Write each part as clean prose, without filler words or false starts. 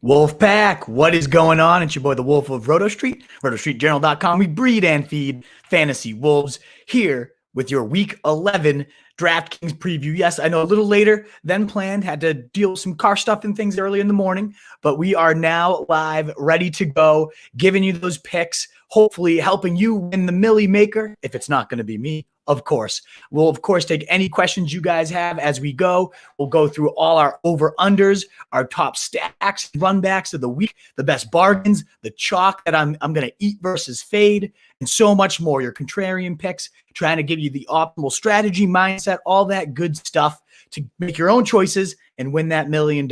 Wolfpack, what is going on? It's your boy, the Wolf of Roto Street, rotostreetjournal.com. We breed and feed fantasy wolves here with your Week 11 DraftKings preview. Yes, I know a little later than planned. Had to deal with some car stuff and things early in the morning, but we are now live, ready to go, giving you those picks, hopefully helping you win the Millie Maker, if it's not going to be me. Of course. We'll, of course, take any questions you guys have as we go. We'll go through all our over-unders, our top stacks, run-backs of the week, the best bargains, the chalk that I'm going to eat versus fade, and so much more. Your contrarian picks, trying to give you the optimal strategy, mindset, all that good stuff to make your own choices and win that $1 million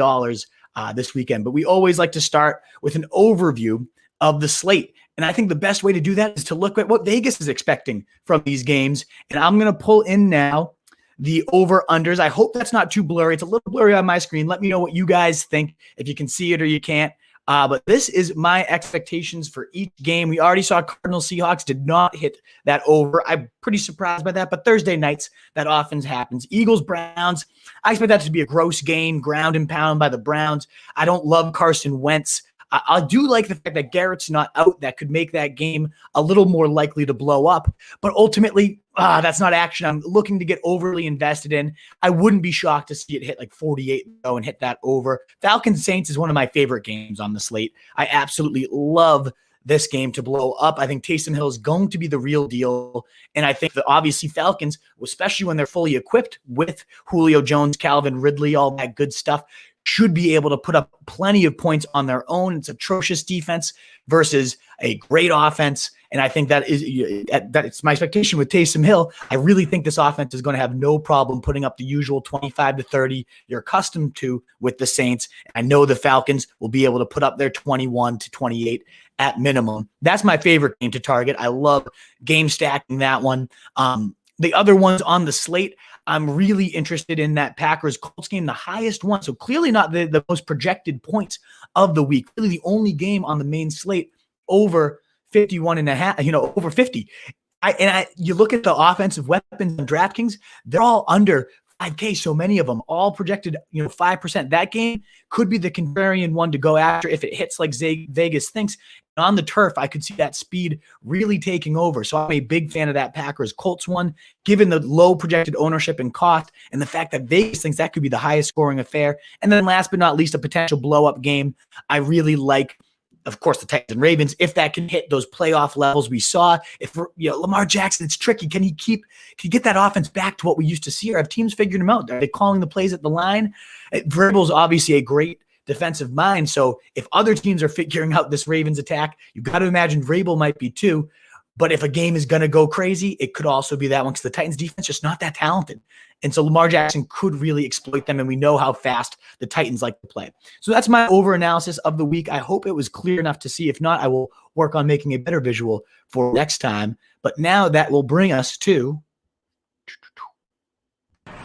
this weekend. But we always like to start with an overview of the slate. And I think the best way to do that is to look at what Vegas is expecting from these games. And I'm going to pull in now the over-unders. I hope that's not too blurry. It's a little blurry on my screen. Let me know what you guys think, if you can see it or you can't. But this is my expectations for each game. We already saw Cardinals Seahawks did not hit that over. I'm pretty surprised by that. But Thursday nights, that often happens. Eagles Browns, I expect that to be a gross game, ground and pound by the Browns. I don't love Carson Wentz. I do like the fact that Garrett's not out. That could make that game a little more likely to blow up. But ultimately, that's not action I'm looking to get overly invested in. I wouldn't be shocked to see it hit like 48 and hit that over. Falcons Saints is one of my favorite games on the slate. I absolutely love this game to blow up. I think Taysom Hill is going to be the real deal. And I think that obviously Falcons, especially when they're fully equipped with Julio Jones, Calvin Ridley, all that good stuff, should be able to put up plenty of points on their own. It's atrocious defense versus a great offense. And I think it's my expectation with Taysom Hill. I really think this offense is going to have no problem putting up the usual 25 to 30 you're accustomed to with the Saints. I know the Falcons will be able to put up their 21 to 28 at minimum. That's my favorite game to target. I love game stacking that one. The other ones on the slate, I'm really interested in that Packers-Colts game, the highest one. So clearly not the most projected points of the week. Really the only game on the main slate over 51.5, over 50. You look at the offensive weapons on DraftKings, they're all under 5K, so many of them, all projected, 5%. That game could be the contrarian one to go after if it hits like Vegas thinks. And on the turf, I could see that speed really taking over. So I'm a big fan of that Packers-Colts one, given the low projected ownership and cost and the fact that Vegas thinks that could be the highest scoring affair. And then last but not least, a potential blow-up game. I really like, of course, the Titans and Ravens, if that can hit those playoff levels we saw. If Lamar Jackson, it's tricky. Can he get that offense back to what we used to see? Or have teams figured him out? Are they calling the plays at the line? Vrabel's obviously a great defensive mind. So if other teams are figuring out this Ravens attack, you've got to imagine Vrabel might be too. But if a game is going to go crazy, it could also be that one because the Titans defense just not that talented. And so Lamar Jackson could really exploit them, and we know how fast the Titans like to play. So that's my over-analysis of the week. I hope it was clear enough to see. If not, I will work on making a better visual for next time. But now that will bring us to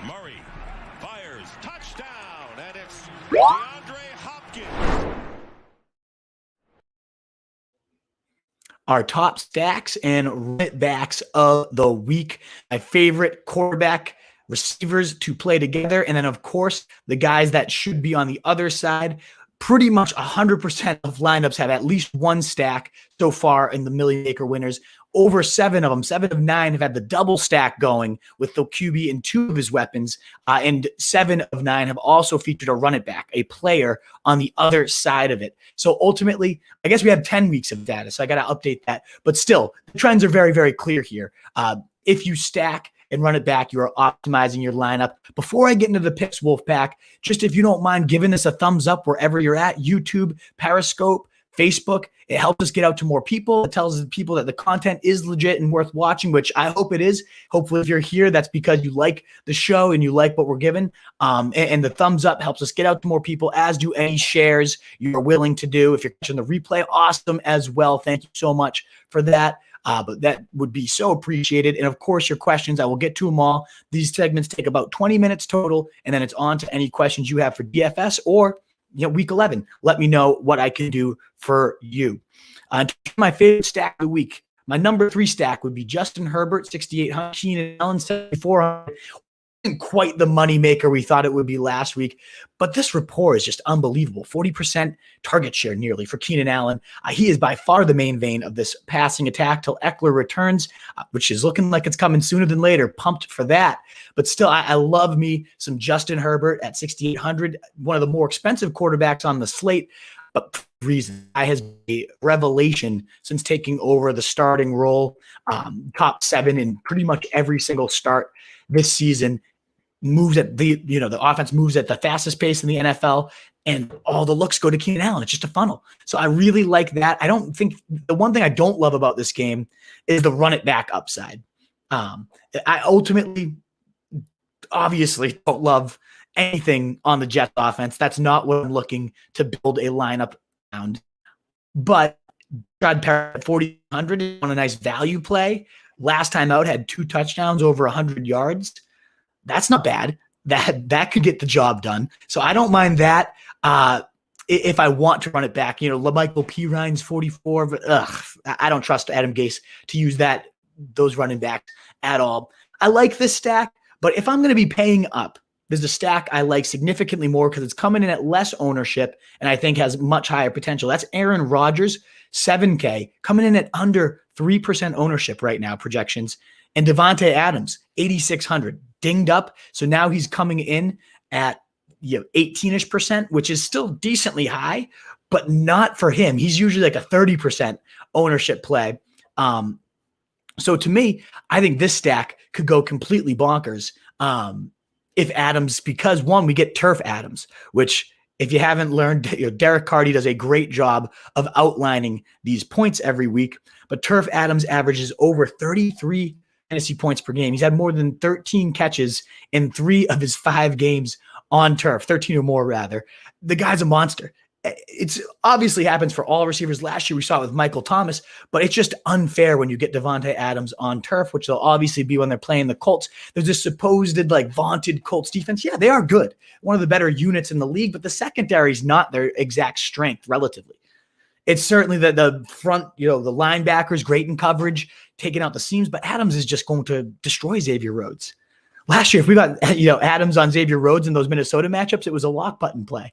Murray fires, touchdown, and it's DeAndre Hopkins. Our top stacks and running backs of the week. My favorite quarterback receivers to play together. And then, of course, the guys that should be on the other side. Pretty much 100% of lineups have at least one stack so far in the Millie Maker winners. Over 7 of them, 7 of 9 have had the double stack going with the QB and 2 of his weapons. And 7 of 9 have also featured a run it back, a player on the other side of it. So ultimately, I guess we have 10 weeks of data, so I got to update that. But still, the trends are very, very clear here. If you stack and run it back, you are optimizing your lineup. Before I get into the picks, Wolfpack, just if you don't mind giving us a thumbs up wherever you're at, YouTube, Periscope, Facebook, it helps us get out to more people. It tells the people that the content is legit and worth watching, which I hope it is. Hopefully, if you're here, that's because you like the show and you like what we're given. And the thumbs up helps us get out to more people, as do any shares you are willing to do. If you're catching the replay, awesome as well. Thank you so much for that. But that would be so appreciated. And of course, your questions, I will get to them all. These segments take about 20 minutes total, and then it's on to any questions you have for DFS or week 11. Let me know what I can do for you. My favorite stack of the week, my number 3 stack would be Justin Herbert, 6,800, Keenan Allen, 7,400. isn't quite the moneymaker we thought it would be last week, but this rapport is just unbelievable. 40% target share nearly for Keenan Allen. He is by far the main vein of this passing attack till Eckler returns, which is looking like it's coming sooner than later. Pumped for that. But still, I love me some Justin Herbert at 6,800, one of the more expensive quarterbacks on the slate. But for reason, I has been a revelation since taking over the starting role, top 7 in pretty much every single start this season. Moves at the offense moves at the fastest pace in the NFL, and all the looks go to Keenan Allen. It's just a funnel. So I really like that. I don't think the one thing I don't love about this game is the run it back upside. I ultimately, obviously, don't love anything on the Jets offense. That's not what I'm looking to build a lineup around. But Brad Perry at 4,100 on a nice value play. Last time out had 2 touchdowns over 100 yards. That's not bad. That could get the job done. So I don't mind that. If I want to run it back, LaMichael Pirines 44, but I don't trust Adam Gase to use those running backs at all. I like this stack, but if I'm going to be paying up, there's a stack I like significantly more because it's coming in at less ownership and I think has much higher potential. That's Aaron Rodgers, 7K, coming in at under 3% ownership right now, projections. And DeVante Adams, 8,600, dinged up. So now he's coming in at 18-ish%, which is still decently high, but not for him. He's usually like a 30% ownership play. So to me, I think this stack could go completely bonkers. If Adams, because one, we get Turf Adams, which if you haven't learned, Derek Carty does a great job of outlining these points every week, but Turf Adams averages over 33 fantasy points per game. He's had more than 13 catches in 3 of his 5 games on turf, 13 or more rather. The guy's a monster. It's obviously happens for all receivers. Last year we saw it with Michael Thomas, but it's just unfair when you get DeVante Adams on turf, which they'll obviously be when they're playing the Colts. There's this supposed vaunted Colts defense. Yeah, they are good. One of the better units in the league, but the secondary is not their exact strength relatively. It's certainly the front, the linebackers great in coverage, taking out the seams, but Adams is just going to destroy Xavier Rhodes. Last year, if we got Adams on Xavier Rhodes in those Minnesota matchups, it was a lock button play.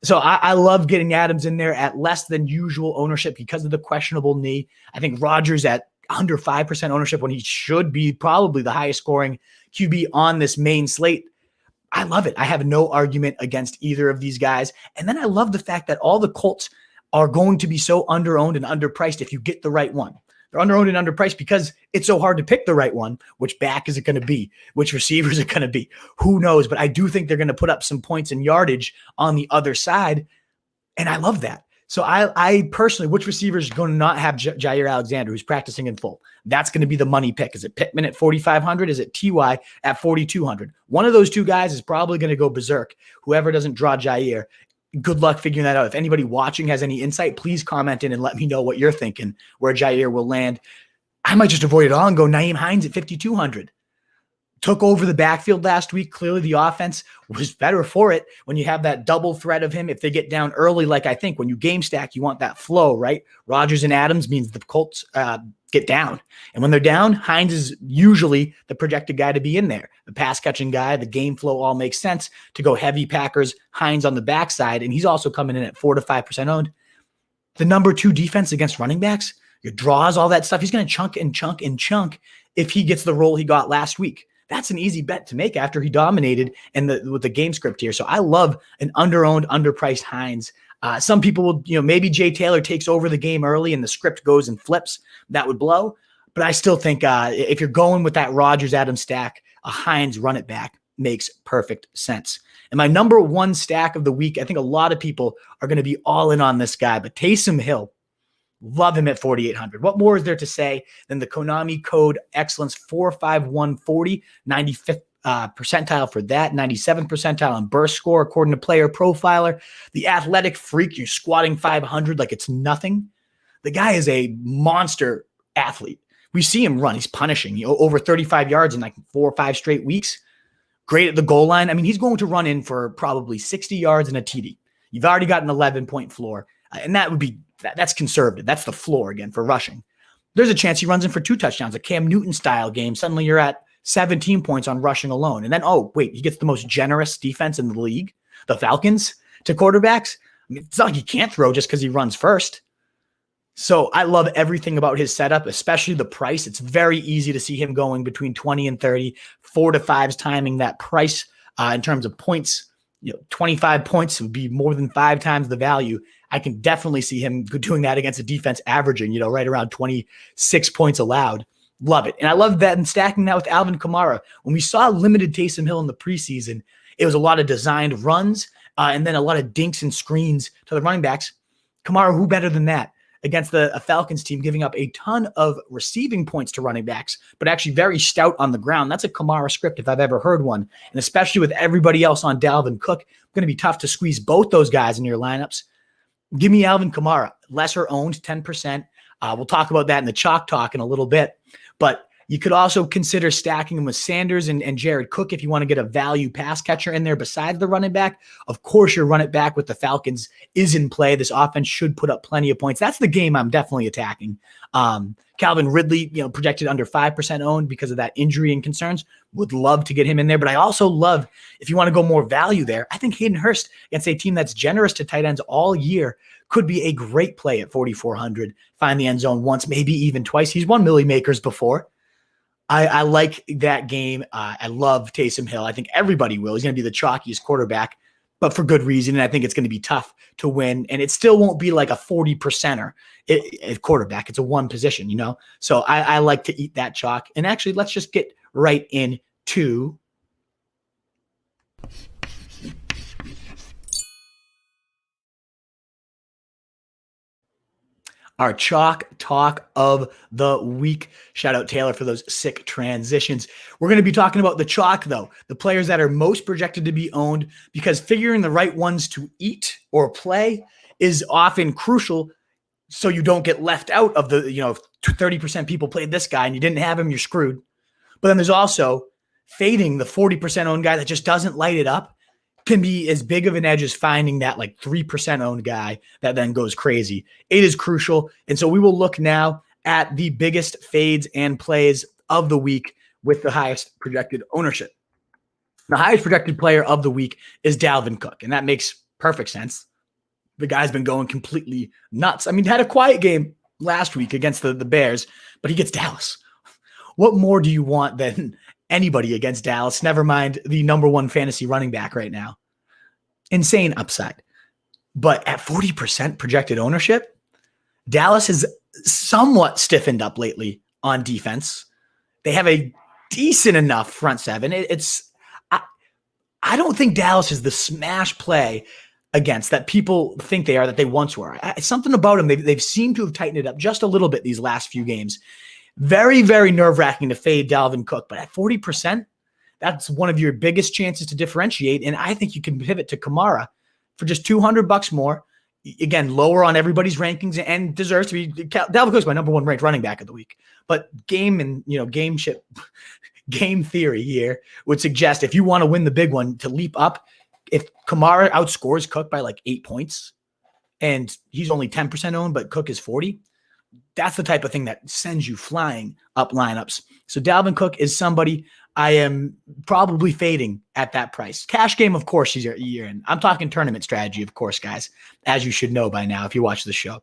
So I love getting Adams in there at less than usual ownership because of the questionable knee. I think Rodgers at under 5% ownership when he should be probably the highest scoring QB on this main slate. I love it. I have no argument against either of these guys. And then I love the fact that all the Colts are going to be so underowned and underpriced if you get the right one. They're underowned and underpriced because it's so hard to pick the right one. Which back is it going to be? Which receivers are going to be? Who knows? But I do think they're going to put up some points and yardage on the other side. And I love that. So I personally, which receiver is going to not have Jair Alexander, who's practicing in full? That's going to be the money pick. Is it Pittman at 4,500? Is it Ty at 4,200? One of those two guys is probably going to go berserk. Whoever doesn't draw Jair, good luck figuring that out. If anybody watching has any insight, please comment in and let me know what you're thinking, where Jair will land. I might just avoid it all and go Nyheim Hines at 5,200. Took over the backfield last week. Clearly the offense was better for it when you have that double threat of him. If they get down early, like I think when you game stack, you want that flow, right? Rodgers and Adams means the Colts get down. And when they're down, Hines is usually the projected guy to be in there. The pass catching guy, the game flow all makes sense to go heavy Packers, Hines on the backside. And he's also coming in at 4 to 5% owned. The number 2 defense against running backs, your draws, all that stuff. He's going to chunk and chunk and chunk if he gets the role he got last week. That's an easy bet to make after he dominated with the game script here. So I love an underowned, underpriced Hines. Some people will, maybe Jay Taylor takes over the game early and the script goes and flips. That would blow. But I still think if you're going with that Rodgers-Adams stack, a Hines run it back makes perfect sense. And my number 1 stack of the week, I think a lot of people are going to be all in on this guy, but Taysom Hill. Love him at 4,800. What more is there to say than the Konami code excellence 45140, 95th percentile for that, 97th percentile on burst score according to Player Profiler. The athletic freak, you're squatting 500 like it's nothing. The guy is a monster athlete. We see him run. He's punishing over 35 yards in like 4 or 5 straight weeks. Great at the goal line. I mean, he's going to run in for probably 60 yards and a TD. You've already got an 11-point floor, and that's conservative. That's the floor again for rushing. There's a chance he runs in for 2 touchdowns, a Cam Newton style game. Suddenly you're at 17 points on rushing alone. And then, oh, wait, he gets the most generous defense in the league, the Falcons, to quarterbacks. I mean, it's not like he can't throw just because he runs first. So I love everything about his setup, especially the price. It's very easy to see him going between 20 and 30, 4 to 5s timing that price in terms of points. 25 points would be more than 5 times the value. I can definitely see him doing that against a defense averaging, right around 26 points allowed. Love it. And I love that and stacking that with Alvin Kamara. When we saw limited Taysom Hill in the preseason, it was a lot of designed runs and then a lot of dinks and screens to the running backs. Kamara, who better than that? Against a Falcons team giving up a ton of receiving points to running backs, but actually very stout on the ground. That's a Kamara script if I've ever heard one. And especially with everybody else on Dalvin Cook, going to be tough to squeeze both those guys in your lineups. Give me Alvin Kamara, lesser owned, 10%. We'll talk about that in the chalk talk in a little bit. But you could also consider stacking him with Sanders and Jared Cook if you want to get a value pass catcher in there besides the running back. Of course, your run it back with the Falcons is in play. This offense should put up plenty of points. That's the game I'm definitely attacking. Calvin Ridley, projected under 5% owned because of that injury and concerns. Would love to get him in there. But I also love, if you want to go more value there, I think Hayden Hurst against a team that's generous to tight ends all year could be a great play at 4,400. Find the end zone once, maybe even twice. He's won Millie Makers before. I like that game. I love Taysom Hill. I think everybody will. He's going to be the chalkiest quarterback, but for good reason. And I think it's going to be tough to win. And it still won't be like a 40%er at quarterback. It's a one position, So I like to eat that chalk. And actually, let's just get right into our chalk talk of the week. Shout out Taylor for those sick transitions. We're going to be talking about the chalk, though, the players that are most projected to be owned, because figuring the right ones to eat or play is often crucial so you don't get left out of the, 30% people played this guy and you didn't have him, you're screwed. But then there's also fading the 40% owned guy that just doesn't light it up. Can be as big of an edge as finding that 3% owned guy that then goes crazy. It is crucial. And so we will look now at the biggest fades and plays of the week with the highest projected ownership. The highest projected player of the week is Dalvin Cook. And that makes perfect sense. The guy's been going completely nuts. I mean, had a quiet game last week against the Bears, but he gets Dallas. What more do you want than anybody against Dallas? Never mind the number one fantasy running back right now. Insane upside. But at 40% projected ownership, Dallas has somewhat stiffened up lately on defense. They have a decent enough front seven. I don't think Dallas is the smash play against that people think they are, that they once were. Something about them, they've seemed to have tightened it up just a little bit these last few games. Very, very nerve-wracking to fade Dalvin Cook, but at 40%, that's one of your biggest chances to differentiate, and I think you can pivot to Kamara for just $200 more. Again, lower on everybody's rankings and deserves to be. Dalvin Cook's my number one ranked running back of the week, but game theory here would suggest if you want to win the big one to leap up, if Kamara outscores Cook by 8 points, and he's only 10% owned, but Cook is 40. That's the type of thing that sends you flying up lineups. So Dalvin Cook is somebody I am probably fading at that price. Cash game, of course, you're in. I'm talking tournament strategy, of course, guys, as you should know by now if you watch the show.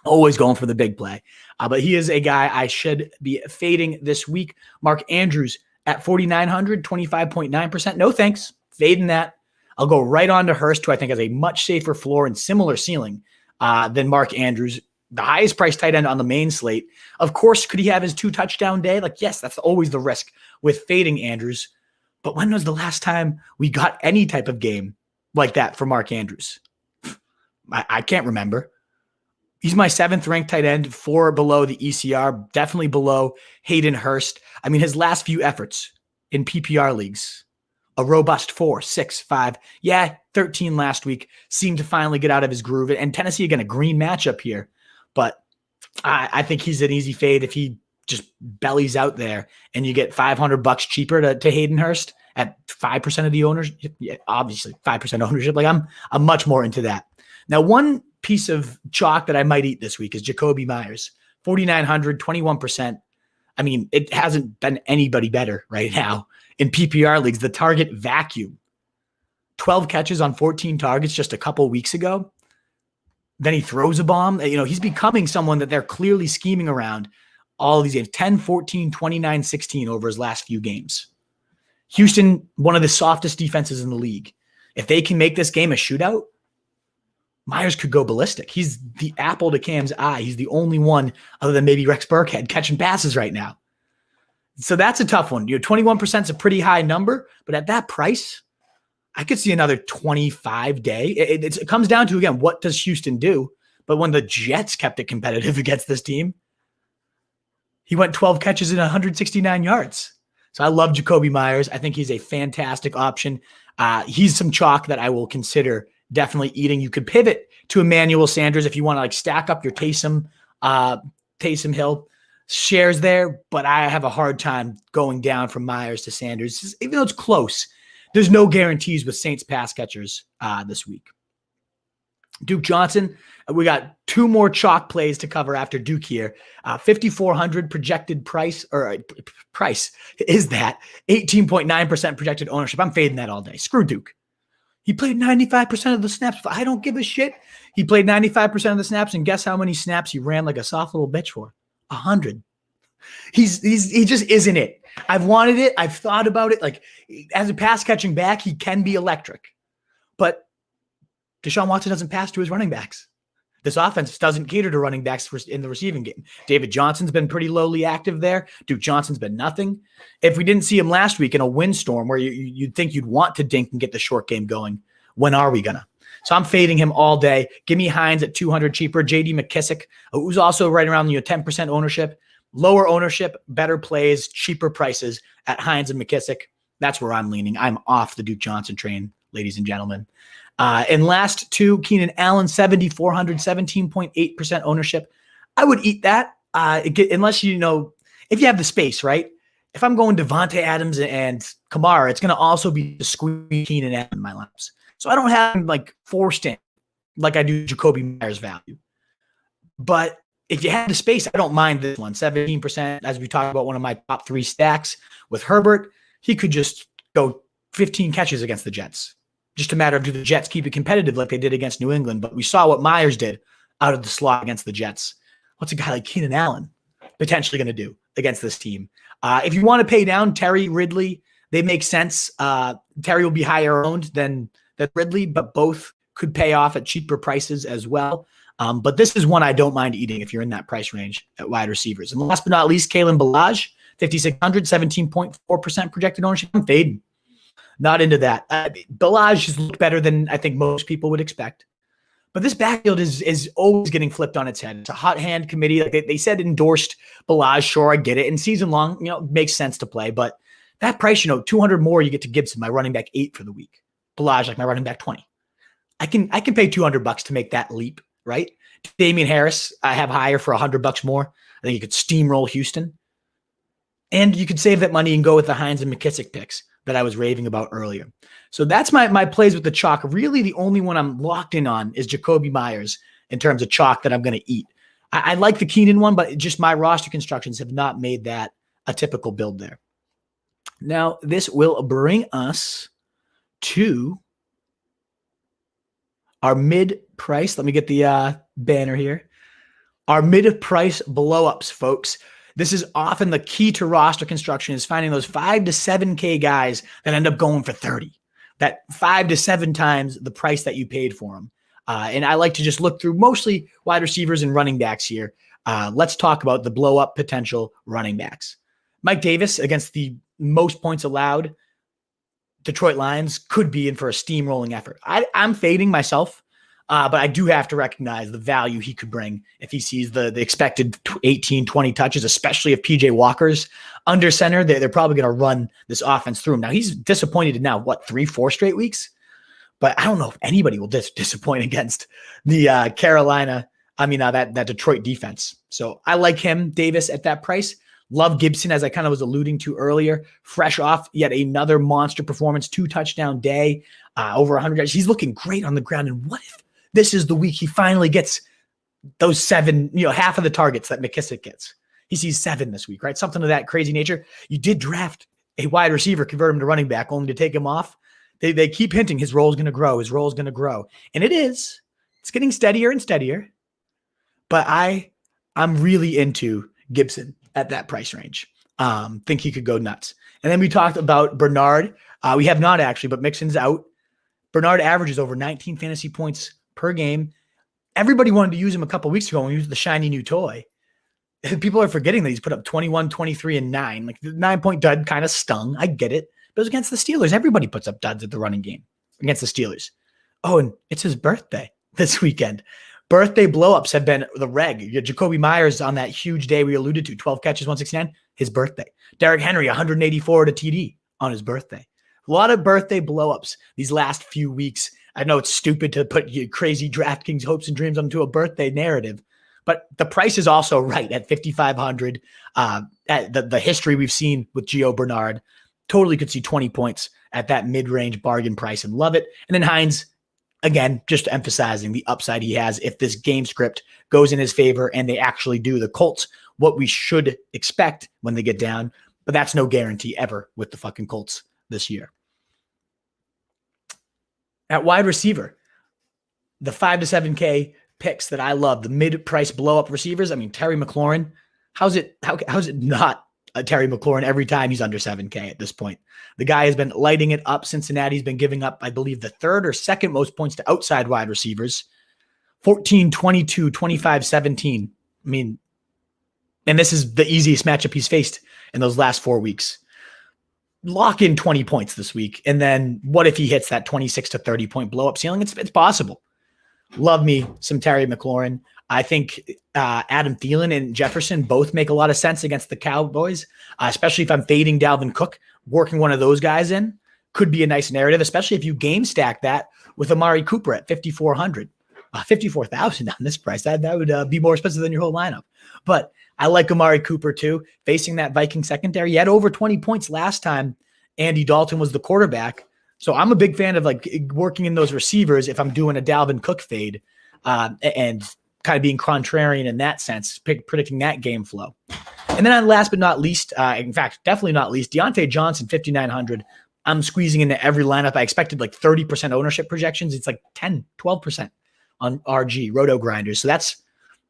Always going for the big play. But he is a guy I should be fading this week. Mark Andrews at 4,900, 25.9%. No thanks. Fading that. I'll go right on to Hurst, who I think has a much safer floor and similar ceiling than Mark Andrews. The highest priced tight end on the main slate. Of course, could he have his 2 touchdown day? Yes, that's always the risk with fading Andrews. But when was the last time we got any type of game like that for Mark Andrews? I can't remember. He's my 7th ranked tight end, 4 below the ECR, definitely below Hayden Hurst. I mean, his last few efforts in PPR leagues, a robust 4, 6, 5. Yeah, 13 last week. Seemed to finally get out of his groove. And Tennessee, again, a green matchup here. But I think he's an easy fade if he just bellies out there and you get $500 cheaper to Hayden Hurst at 5% of the owners. Yeah, obviously 5% ownership. I'm much more into that. Now, one piece of chalk that I might eat this week is Jacoby Myers, 4,900, 21%. I mean, it hasn't been anybody better right now in PPR leagues. The target vacuum, 12 catches on 14 targets just a couple weeks ago. Then he throws a bomb. He's becoming someone that they're clearly scheming around all of these games. 10, 14, 29, 16 over his last few games. Houston, one of the softest defenses in the league. If they can make this game a shootout, Myers could go ballistic. He's the apple to Cam's eye. He's the only one other than maybe Rex Burkhead catching passes right now. So that's a tough one. 21% is a pretty high number, but at that price, I could see another 25 day. It comes down to, again, what does Houston do? But when the Jets kept it competitive against this team, he went 12 catches and 169 yards. So I love Jakobi Meyers. I think he's a fantastic option. He's some chalk that I will consider definitely eating. You could pivot to Emmanuel Sanders if you want to stack up your Taysom Hill shares there, but I have a hard time going down from Myers to Sanders. Even though it's close, there's no guarantees with Saints pass catchers this week. Duke Johnson, we got two more chalk plays to cover after Duke here. 5,400 projected price is that 18.9% projected ownership. I'm fading that all day. Screw Duke. He played 95% of the snaps. I don't give a shit. He played 95% of the snaps, and guess how many snaps he ran like a soft little bitch for? 100. He just isn't it. I've wanted it. I've thought about it. As a pass catching back, he can be electric, but Deshaun Watson doesn't pass to his running backs. This offense doesn't cater to running backs in the receiving game. David Johnson's been pretty lowly active there. Duke Johnson's been nothing. If we didn't see him last week in a windstorm where you'd think you'd want to dink and get the short game going, when are we gonna? So I'm fading him all day. Give me Hines at 200 cheaper. J.D. McKissick, who's also right around 10% ownership. Lower ownership, better plays, cheaper prices at Hines and McKissick. That's where I'm leaning. I'm off the Duke Johnson train, ladies and gentlemen. And last two, Keenan Allen, 7,400, 17.8% ownership. I would eat that unless if you have the space, right? If I'm going DeVante Adams and Kamara, it's going to also be to squeeze Keenan Allen in my laps. So I don't have him forced in like I do Jakobi Meyers value. But if you have the space, I don't mind this one. 17%, as we talked about, one of my top three stacks with Herbert. He could just go 15 catches against the Jets. Just a matter of do the Jets keep it competitive like they did against New England. But we saw what Myers did out of the slot against the Jets. What's a guy like Keenan Allen potentially going to do against this team? If you want to pay down Terry, Ridley, they make sense. Terry will be higher owned than Ridley, but both could pay off at cheaper prices as well. But this is one I don't mind eating if you're in that price range at wide receivers. And last but not least, Kalen Ballage, 5,600, 17.4% projected ownership. I'm fading. Not into that. Ballage has looked better than I think most people would expect. But this backfield is always getting flipped on its head. It's a hot hand committee. They said endorsed Ballage. Sure, I get it. And season long, makes sense to play. But that price, 200 more, you get to Gibson, my running back 8 for the week. Ballage, my running back 20. I can pay $200 to make that leap, right? Damian Harris, I have higher for $100 more. I think you could steamroll Houston. And you could save that money and go with the Hines and McKissick picks that I was raving about earlier. So that's my plays with the chalk. Really, the only one I'm locked in on is Jakobi Meyers in terms of chalk that I'm going to eat. I like the Keenan one, but just my roster constructions have not made that a typical build there. Now, this will bring us to our mid-price. Let me get the banner here. Our mid-price blow-ups, folks. This is often the key to roster construction, is finding those 5 to 7K guys that end up going for 30. That 5 to 7 times the price that you paid for them. And I like to just look through mostly wide receivers and running backs here. Let's talk about the blow-up potential running backs. Mike Davis against the most points allowed Detroit Lions could be in for a steamrolling effort. I'm fading myself. But I do have to recognize the value he could bring if he sees the expected 18, 20 touches, especially if PJ Walker's under center. They're probably going to run this offense through him. Now, he's disappointed in 3-4 straight weeks. But I don't know if anybody will disappoint against the that Detroit defense. So I like him, Davis, at that price. Love Gibson, as I kind of was alluding to earlier, fresh off yet another monster performance, 2-touchdown day, over 100 yards. He's looking great on the ground. And what if this is the week he finally gets those 7, half of the targets that McKissick gets? He sees 7 this week, right? Something of that crazy nature. You did draft a wide receiver, convert him to running back, only to take him off. They keep hinting his role is going to grow. His role is going to grow. And it is. It's getting steadier and steadier. But I'm really into Gibson at that price range. Think he could go nuts. And then we talked about Bernard. We have not actually, but Mixon's out. Bernard averages over 19 fantasy points per game. Everybody wanted to use him a couple weeks ago when he was the shiny new toy. People are forgetting that he's put up 21, 23, and 9. Like the 9-point dud kind of stung. I get it. But it was against the Steelers. Everybody puts up duds at the running game against the Steelers. Oh, and it's his birthday this weekend. Birthday blow-ups have been the reg. You got Jacoby Myers on that huge day we alluded to, 12 catches, 169, his birthday. Derrick Henry, 184 to TD on his birthday. A lot of birthday blow-ups these last few weeks. I know it's stupid to put your crazy DraftKings hopes and dreams onto a birthday narrative, but the price is also right at 5,500. At the history we've seen with Gio Bernard, totally could see 20 points at that mid-range bargain price and love it. And then Hines, again, just emphasizing the upside he has if this game script goes in his favor and they actually do the Colts what we should expect when they get down. But that's no guarantee ever with the fucking Colts this year. At wide receiver, the 5 to 7K picks that I love, the mid-price blow-up receivers. I mean, Terry McLaurin, how's it not a Terry McLaurin every time he's under 7K at this point? The guy has been lighting it up. Cincinnati's been giving up, I believe, the third or second most points to outside wide receivers. 14, 22, 25, 17. I mean, and this is the easiest matchup he's faced in those last 4 weeks. Lock in 20 points this week. And then what if he hits that 26 to 30 point blow up ceiling? It's possible. Love me some Terry McLaurin. I think Adam Thielen and Jefferson both make a lot of sense against the Cowboys, especially if I'm fading Dalvin Cook. Working one of those guys in could be a nice narrative, especially if you game stack that with Amari Cooper at 5,400, 54,000 on this price. That would be more expensive than your whole lineup. But I like Amari Cooper too, facing that Viking secondary. He had over 20 points last time Andy Dalton was the quarterback. So I'm a big fan of like working in those receivers if I'm doing a Dalvin Cook fade and kind of being contrarian in that sense, predicting that game flow. And then last but not least, in fact, definitely not least, Deontay Johnson, 5,900. I'm squeezing into every lineup. I expected like 30% ownership projections. It's like 10, 12% on RG, Roto Grinders. So that's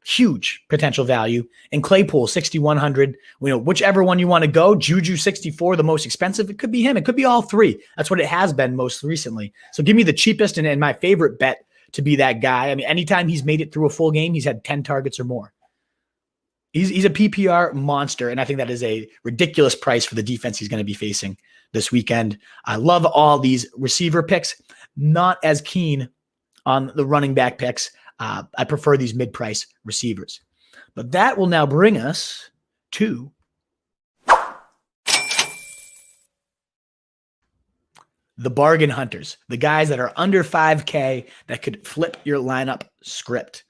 huge potential value. And Claypool, 6,100. Whichever one you want to go. Juju, 64, the most expensive. It could be him. It could be all three. That's what it has been most recently. So give me the cheapest and my favorite bet to be that guy. I mean, anytime he's made it through a full game, he's had 10 targets or more. He's a PPR monster, and I think that is a ridiculous price for the defense he's going to be facing this weekend. I love all these receiver picks. Not as keen on the running back picks. I prefer these mid-price receivers. But that will now bring us to the bargain hunters, the guys that are under 5K that could flip your lineup script.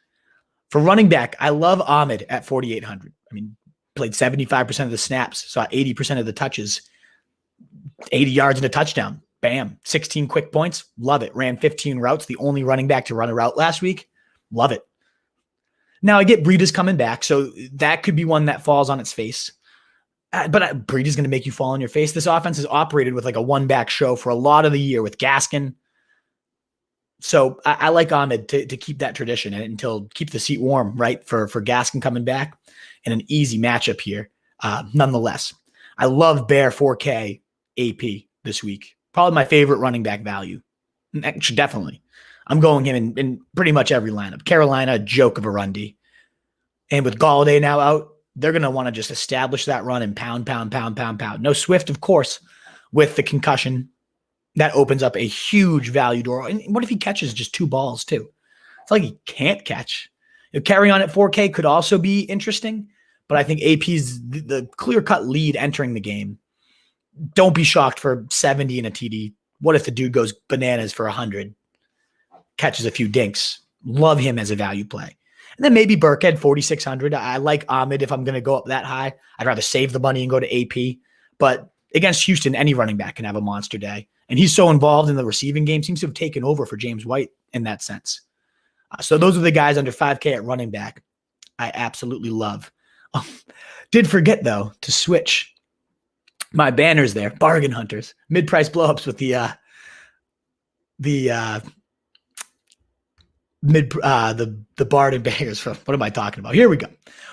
For running back, I love Ahmed at 4,800. I mean, played 75% of the snaps, saw 80% of the touches, 80 yards and a touchdown. Bam. 16 quick points. Love it. Ran 15 routes. The only running back to run a route last week. Love it. Now I get Breida's coming back, so that could be one that falls on its face. But Breida's going to make you fall on your face. This offense has operated with like a one-back show for a lot of the year with Gaskin. So I like Ahmed to keep that tradition and keep the seat warm, right, for Gaskin coming back and an easy matchup here. Nonetheless, I love Bear 4K AP this week. Probably my favorite running back value. Actually, definitely. I'm going him in pretty much every lineup. Carolina, a joke of a run D. And with Galladay now out, they're going to want to just establish that run and pound. No Swift, of course, with the concussion. That opens up a huge value door. And what if he catches just 2 balls too? It's like he can't catch. Carry on at 4K could also be interesting, but I think AP's the clear-cut lead entering the game. Don't be shocked for 70 in a TD. What if the dude goes bananas for 100, catches a few dinks? Love him as a value play. And then maybe Burkhead, 4,600. I like Ahmed if I'm going to go up that high. I'd rather save the money and go to AP. But against Houston, any running back can have a monster day. And he's so involved in the receiving game, seems to have taken over for James White in that sense. So those are the guys under 5K at running back I absolutely love. Did forget, though, to switch my banners there. Bargain hunters. Mid-price blow-ups with the Bard and bangers from, what am I talking about? Here we go.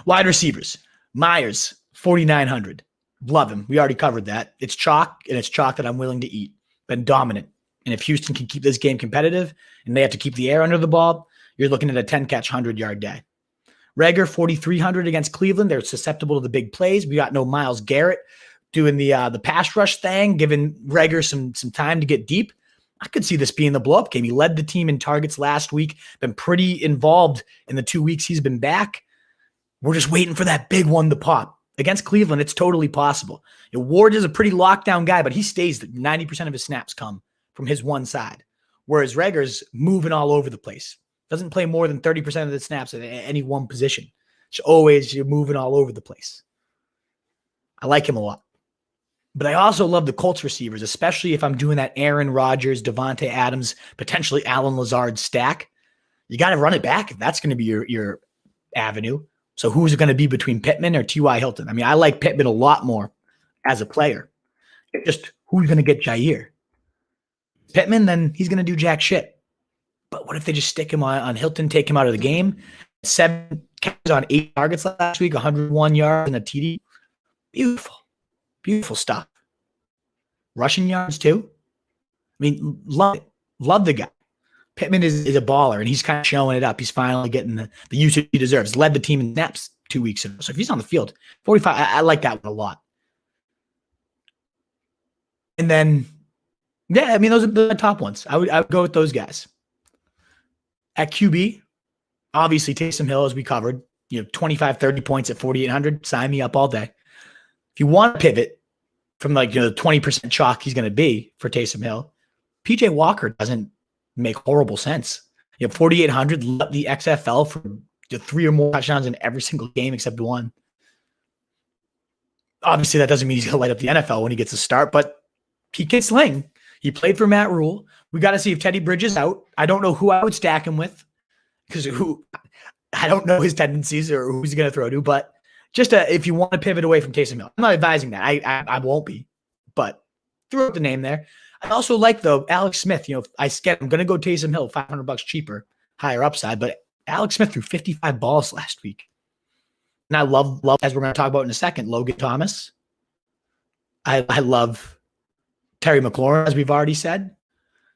Wide receivers. Myers, 4,900. Love him. We already covered that. It's chalk, and it's chalk that I'm willing to eat. Been dominant. And if Houston can keep this game competitive and they have to keep the air under the ball, you're looking at a 10-catch, 100-yard day. Reagor, 4,300 against Cleveland. They're susceptible to the big plays. We got no Myles Garrett doing the pass rush thing, giving Reagor some time to get deep. I could see this being the blow-up game. He led the team in targets last week, been pretty involved in the 2 weeks he's been back. We're just waiting for that big one to pop. Against Cleveland, it's totally possible. Ward is a pretty lockdown guy, but he stays. 90% of his snaps come from his one side, whereas Reagor's moving all over the place. Doesn't play more than 30% of the snaps at any one position. It's always you're moving all over the place. I like him a lot. But I also love the Colts receivers, especially if I'm doing that Aaron Rodgers, DeVante Adams, potentially Allen Lazard stack. You got to run it back if that's going to be your avenue. So who's it going to be between Pittman or T.Y. Hilton? I mean, I like Pittman a lot more as a player. Just who's going to get Jair? Pittman, then he's going to do jack shit. But what if they just stick him on Hilton, take him out of the game? 7 catches on 8 targets last week, 101 yards and a TD. Beautiful. Beautiful stuff. Rushing yards too. I mean, love it. Love the guy. Pittman is a baller, and he's kind of showing it up. He's finally getting the usage he deserves. Led the team in snaps 2 weeks ago. So if he's on the field, 45, I like that one a lot. And then, yeah, I mean, those are the top ones. I would go with those guys. At QB, obviously Taysom Hill, as we covered, 25, 30 points at 4,800. Sign me up all day. If you want to pivot from the 20% chalk he's going to be for Taysom Hill, PJ Walker doesn't make horrible sense. 4,800, the XFL for 3 or more touchdowns in every single game except one. Obviously, that doesn't mean he's going to light up the NFL when he gets a start, but he can sling. He played for Matt Rule. We got to see if Teddy Bridges out. I don't know who I would stack him with because I don't know his tendencies or who he's going to throw to, but just if you want to pivot away from Taysom Hill, I'm not advising that. I won't be, but throw out the name there. I also like, though, Alex Smith. I'm going to go Taysom Hill, $500 cheaper, higher upside, but Alex Smith threw 55 balls last week. And I love, as we're going to talk about in a second, Logan Thomas. I love Terry McLaurin, as we've already said.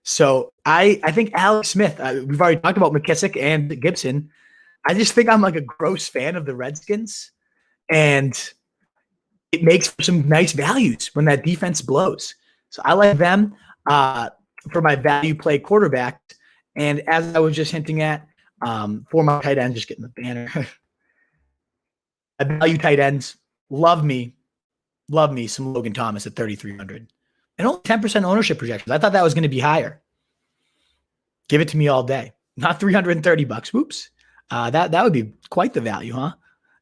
So I think Alex Smith, we've already talked about McKissick and Gibson. I just think I'm like a gross fan of the Redskins. And it makes for some nice values when that defense blows. So I like them for my value play quarterback. And as I was just hinting at, for my tight ends, just getting the banner. I value tight ends. Love me some Logan Thomas at 3,300. And only 10% ownership projections. I thought that was going to be higher. Give it to me all day. Not $330. Whoops. That would be quite the value, huh?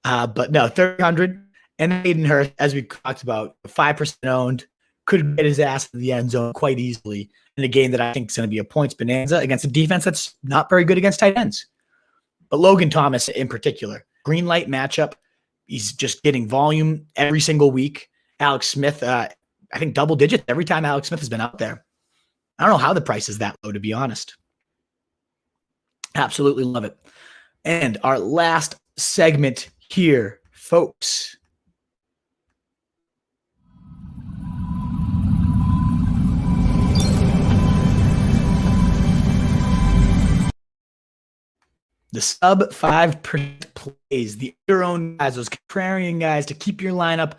But no, 300. And Hayden Hurst, as we talked about, 5% owned, could get his ass to the end zone quite easily in a game that I think is going to be a points bonanza against a defense that's not very good against tight ends. But Logan Thomas in particular, green light matchup. He's just getting volume every single week. Alex Smith, I think double digits every time Alex Smith has been out there. I don't know how the price is that low, to be honest. Absolutely love it. And our last segment here, folks. The sub-5% plays, the under-owned guys, those contrarian guys to keep your lineup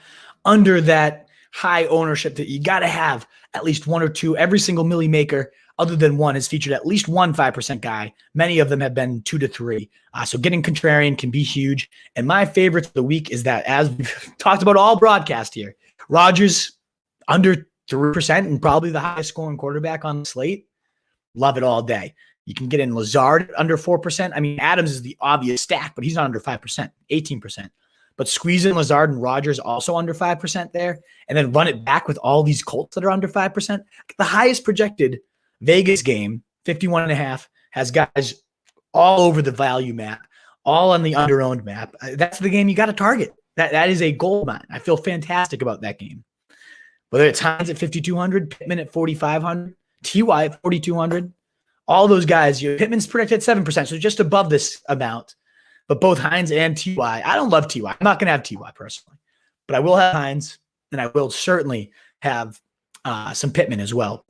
under that high ownership that you got to have at least one or two. Every single Millie maker, other than one, has featured at least one 5% guy. Many of them have been 2 to 3. So getting contrarian can be huge. And my favorite of the week is that, as we've talked about all broadcast here, Rodgers under 3% and probably the highest scoring quarterback on the slate. Love it all day. You can get in Lazard under 4%. I mean, Adams is the obvious stack, but he's not under 5%, 18%. But squeeze in Lazard and Rodgers also under 5% there, and then run it back with all these Colts that are under 5%. The highest projected Vegas game, 51.5, has guys all over the value map, all on the under-owned map. That's the game you got to target. That is a gold mine. I feel fantastic about that game. Whether it's Hines at 5,200, Pittman at 4,500, Ty at 4,200, all those guys. Pittman's predicted 7%, so just above this amount. But both Hines and Ty, I don't love Ty. I'm not going to have Ty personally, but I will have Hines, and I will certainly have some Pittman as well.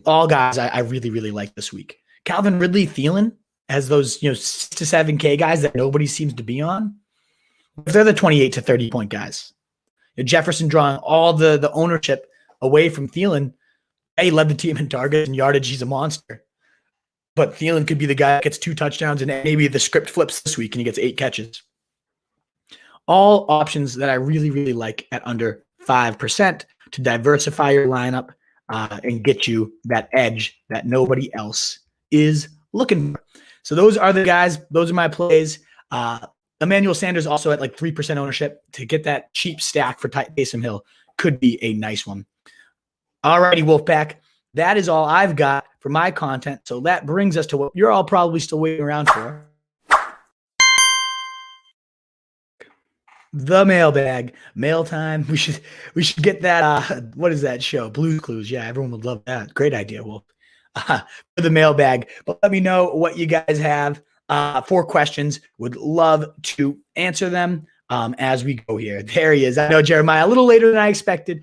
All guys I really, really like this week. Calvin Ridley, Thielen as those 6 to 7K guys that nobody seems to be on. They're the 28 to 30 point guys. Jefferson drawing all the ownership away from Thielen. He led the team in targets and yardage. He's a monster. But Thielen could be the guy that gets 2 touchdowns, and maybe the script flips this week and he gets 8 catches. All options that I really, really like at under 5% to diversify your lineup and get you that edge that nobody else is looking for. So those are the guys. Those are my plays. Emmanuel Sanders also at like 3% ownership to get that cheap stack for Taysom Hill could be a nice one. All righty, Wolfpack. That is all I've got for my content. So that brings us to what you're all probably still waiting around for. The mailbag. Mail time. We should get that. What is that show? Blue's Clues. Yeah, everyone would love that. Great idea, Wolf. For the mailbag. But let me know what you guys have. 4 questions. Would love to answer them as we go here. There he is. I know Jeremiah a little later than I expected.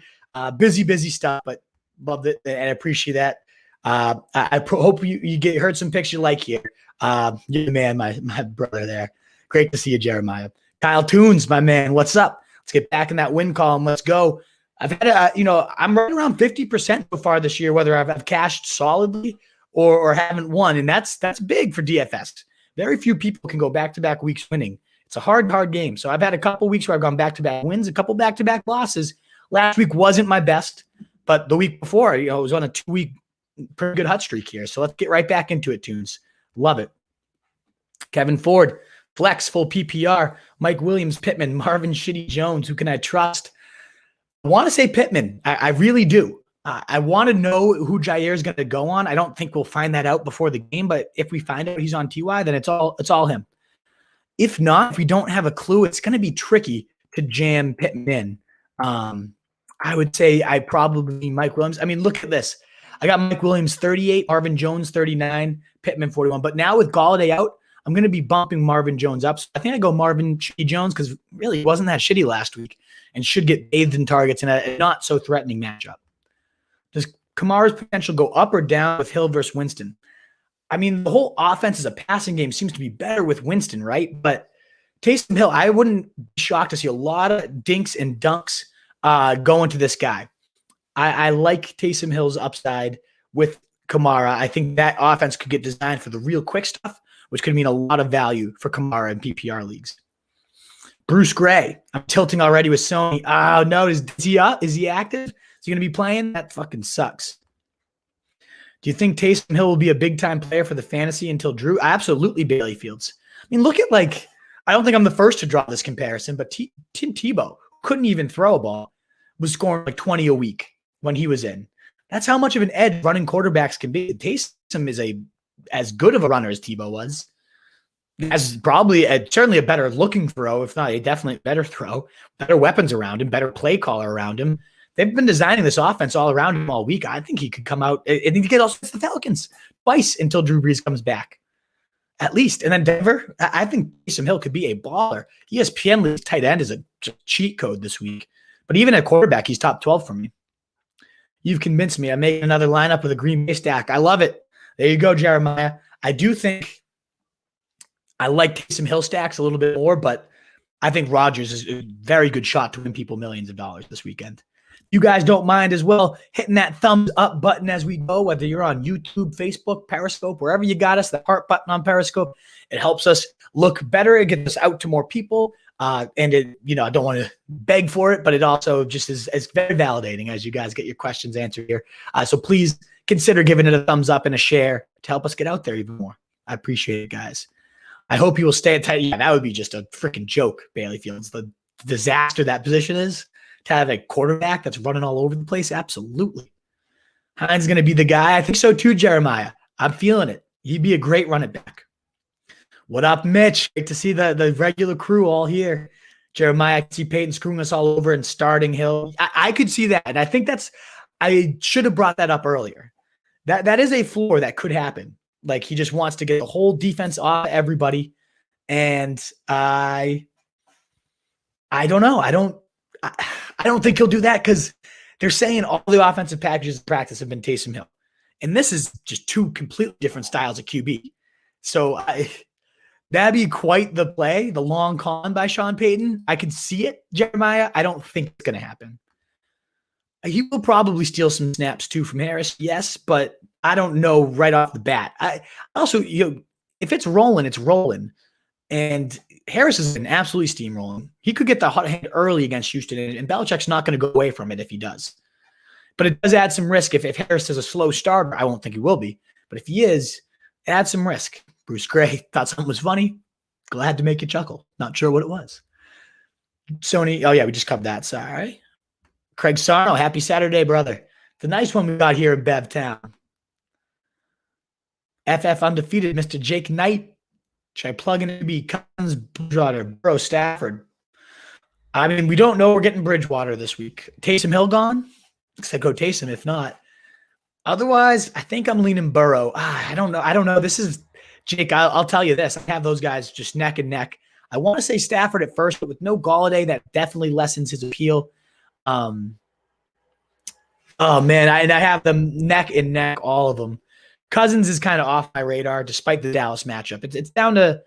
Busy stuff, but loved it and I appreciate that. I hope you heard some picks you like here. You're the man, my brother there. Great to see you, Jeremiah. Kyle Toons, my man. What's up? Let's get back in that win column. Let's go. I've had I'm right around 50% so far this year, whether I've cashed solidly or haven't won, and that's big for DFS. Very few people can go back-to-back weeks winning. It's a hard game. So I've had a couple weeks where I've gone back-to-back wins, a couple back-to-back losses. Last week wasn't my best, but the week before, it was on a 2-week pretty good hot streak here. So let's get right back into it, Tunes. Love it. Kevin Ford, flex, full PPR. Mike Williams, Pittman, Marvin Shitty Jones. Who can I trust? I want to say Pittman. I really do. I want to know who Jair is going to go on. I don't think we'll find that out before the game, but if we find out he's on TY, then it's all him. If not, if we don't have a clue, it's going to be tricky to jam Pittman in. I would say I probably Mike Williams. I mean, look at this. I got Mike Williams 38, Marvin Jones 39, Pittman 41. But now with Galladay out, I'm going to be bumping Marvin Jones up. So I think I go Marvin Shitty Jones because really he wasn't that shitty last week and should get bathed in targets in a not so threatening matchup. Does Kamara's potential go up or down with Hill versus Winston? I mean, the whole offense as a passing game seems to be better with Winston, right? But Taysom Hill, I wouldn't be shocked to see a lot of dinks and dunks going to this guy. I like Taysom Hill's upside with Kamara. I think that offense could get designed for the real quick stuff, which could mean a lot of value for Kamara in PPR leagues. Bruce Gray, I'm tilting already with Sony. Oh, no, is he up? Is he active? Is he going to be playing? That fucking sucks. Do you think Taysom Hill will be a big-time player for the fantasy until Drew? Absolutely, Bailey Fields. I mean, look at I don't think I'm the first to draw this comparison, but Tim Tebow couldn't even throw a ball, was scoring like 20 a week when he was in. That's how much of an edge running quarterbacks can be. Taysom is as good of a runner as Tebow was. As probably certainly a better looking throw, if not a definitely better throw, better weapons around him, better play caller around him. They've been designing this offense all around him all week. I think he could come out. I think he could also face the Falcons twice until Drew Brees comes back, at least. And then Denver, I think Taysom Hill could be a baller. ESPN league's tight end is a cheat code this week. But even at quarterback, he's top 12 for me. You've convinced me. I'm making another lineup with a Green Bay stack. I love it. There you go, Jeremiah. I do think I like Taysom Hill stacks a little bit more, but I think Rodgers is a very good shot to win people millions of dollars this weekend. You guys don't mind as well hitting that thumbs up button as we go, whether you're on YouTube, Facebook, Periscope, wherever you got us, the heart button on Periscope. It helps us look better. It gets us out to more people. And it, I don't want to beg for it, but it also just is very validating as you guys get your questions answered here. So please consider giving it a thumbs up and a share to help us get out there even more. I appreciate it, guys. I hope you will stay at tight. Yeah, that would be just a freaking joke, Bailey Fields. The disaster that position is. To have a quarterback that's running all over the place, absolutely. Hines going to be the guy. I think so too, Jeremiah. I'm feeling it. He'd be a great running back. What up, Mitch? Great to see the regular crew all here. Jeremiah, I can see Peyton screwing us all over and starting Hill. I could see that. And I think I should have brought that up earlier. That is a floor that could happen. Like he just wants to get the whole defense off everybody. And I don't know. I don't think he'll do that because they're saying all the offensive packages in practice have been Taysom Hill. And this is just two completely different styles of QB. So that'd be quite the play, the long con by Sean Payton. I could see it, Jeremiah. I don't think it's going to happen. He will probably steal some snaps too from Harris, yes, but I don't know right off the bat. I also, if it's rolling, it's rolling. And Harris has been absolutely steamrolling. He could get the hot hand early against Houston, and Belichick's not going to go away from it if he does. But it does add some risk. If Harris is a slow starter, I won't think he will be. But if he is, it adds some risk. Bruce Gray thought something was funny. Glad to make you chuckle. Not sure what it was. Sony, oh yeah, we just covered that. Sorry. Craig Sarno, happy Saturday, brother. The nice one we got here in Bevtown. FF undefeated, Mr. Jake Knight. Should I plug in to be Cousins, Bridgewater, Burrow, Stafford? I mean, we don't know we're getting Bridgewater this week. Taysom Hill gone? Looks like go Taysom if not. Otherwise, I think I'm leaning Burrow. I don't know. This is, Jake, I'll tell you this. I have those guys just neck and neck. I want to say Stafford at first, but with no Golladay, that definitely lessens his appeal. Oh, man, I have them neck and neck, all of them. Cousins is kind of off my radar despite the Dallas matchup. It's down to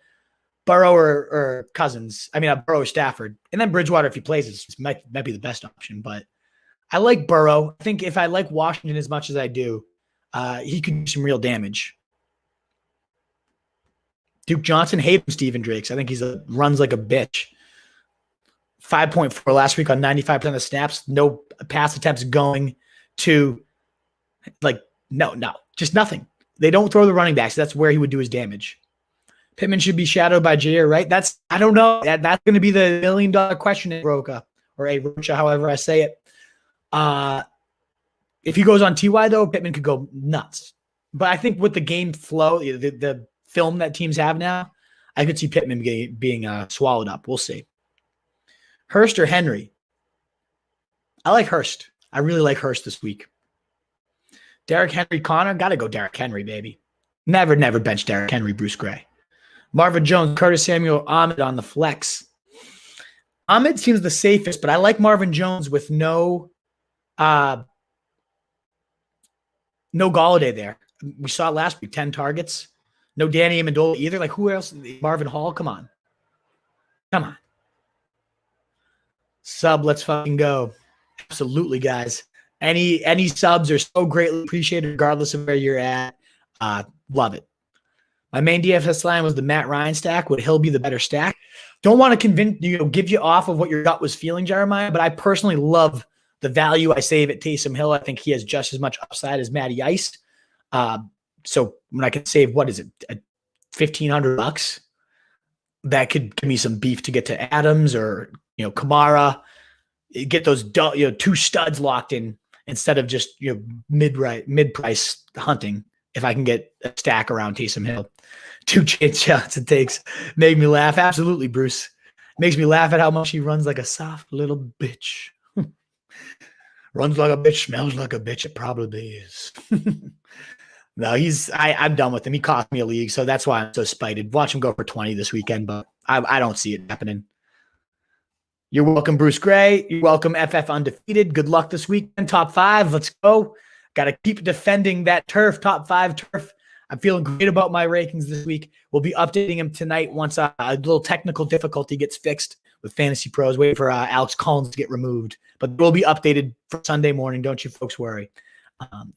Burrow or Cousins. I mean, Burrow or Stafford. And then Bridgewater, if he plays, it might be the best option. But I like Burrow. I think if I like Washington as much as I do, he could do some real damage. Duke Johnson, hate him, Steven Drakes. I think runs like a bitch. 5.4 last week on 95% of the snaps. No pass attempts going to, no, just nothing. They don't throw the running backs. That's where he would do his damage. Pittman should be shadowed by Jair, right? I don't know. That's going to be the $1 million question at Rocha, or a Rocha, however I say it. If he goes on TY, though, Pittman could go nuts. But I think with the game flow, the film that teams have now, I could see Pittman being swallowed up. We'll see. Hurst or Henry? I like Hurst. I really like Hurst this week. Derrick Henry, Connor? Got to go Derrick Henry, baby. Never bench Derrick Henry, Bruce Gray. Marvin Jones, Curtis Samuel, Ahmed on the flex. Ahmed seems the safest, but I like Marvin Jones with no Golladay there. We saw it last week, 10 targets. No Danny Amendola either. Like, who else? Marvin Hall? Come on. Sub, let's fucking go. Absolutely, guys. Any subs are so greatly appreciated regardless of where you're at. Love it. My main DFS line was the Matt Ryan stack. Would Hill be the better stack? Don't want to give you off of what your gut was feeling, Jeremiah, but I personally love the value I save at Taysom Hill. I think he has just as much upside as Matty Ice. So when I can save, what is it, $1,500? That could give me some beef to get to Adams or Kamara. Get those two studs locked in instead of just mid-price hunting. If I can get a stack around Taysom Hill, 2 chance shots it takes make me laugh. Absolutely, Bruce. Makes me laugh at how much he runs like a soft little bitch. Runs like a bitch, smells like a bitch. It probably is. No, I'm done with him. He cost me a league, so that's why I'm so spited. Watch him go for 20 this weekend, but I don't see it happening. You're welcome, Bruce Gray. You're welcome, FF Undefeated. Good luck this weekend. Top 5. Let's go. Got to keep defending that turf, top 5 turf. I'm feeling great about my rankings this week. We'll be updating them tonight once a little technical difficulty gets fixed with Fantasy Pros. Waiting for Alex Collins to get removed. But we'll be updated for Sunday morning. Don't you folks worry.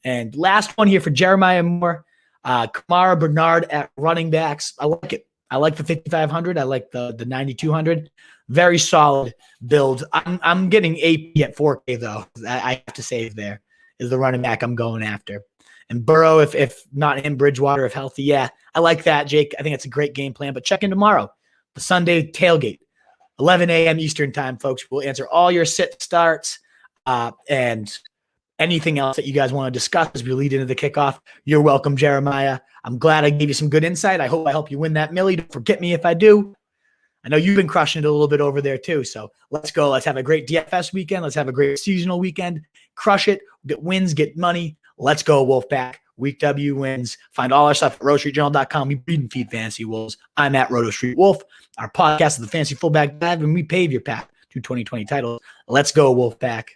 And last one here for Jeremiah Moore. Kamara Bernard at running backs. I like it. I like the 5,500. I like the 9,200. Very solid build. I'm getting AP at 4K, though. I have to save there. Is the running back I'm going after. And Burrow, if not him, Bridgewater, if healthy. Yeah, I like that, Jake. I think it's a great game plan. But check in tomorrow, the Sunday tailgate, 11 a.m. Eastern time, folks. We'll answer all your sit starts and anything else that you guys want to discuss as we lead into the kickoff. You're welcome, Jeremiah. I'm glad I gave you some good insight. I hope I help you win that millie. Don't forget me if I do. I know you've been crushing it a little bit over there too. So let's go. Let's have a great DFS weekend. Let's have a great seasonal weekend. Crush it. Get wins, get money. Let's go, Wolfpack. Week W wins. Find all our stuff at rotostreetjournal.com. We breed and feed fantasy wolves. I'm at Roto Street Wolf. Our podcast is the Fantasy Fullback Dive, and we pave your path to 2020 titles. Let's go, Wolfpack.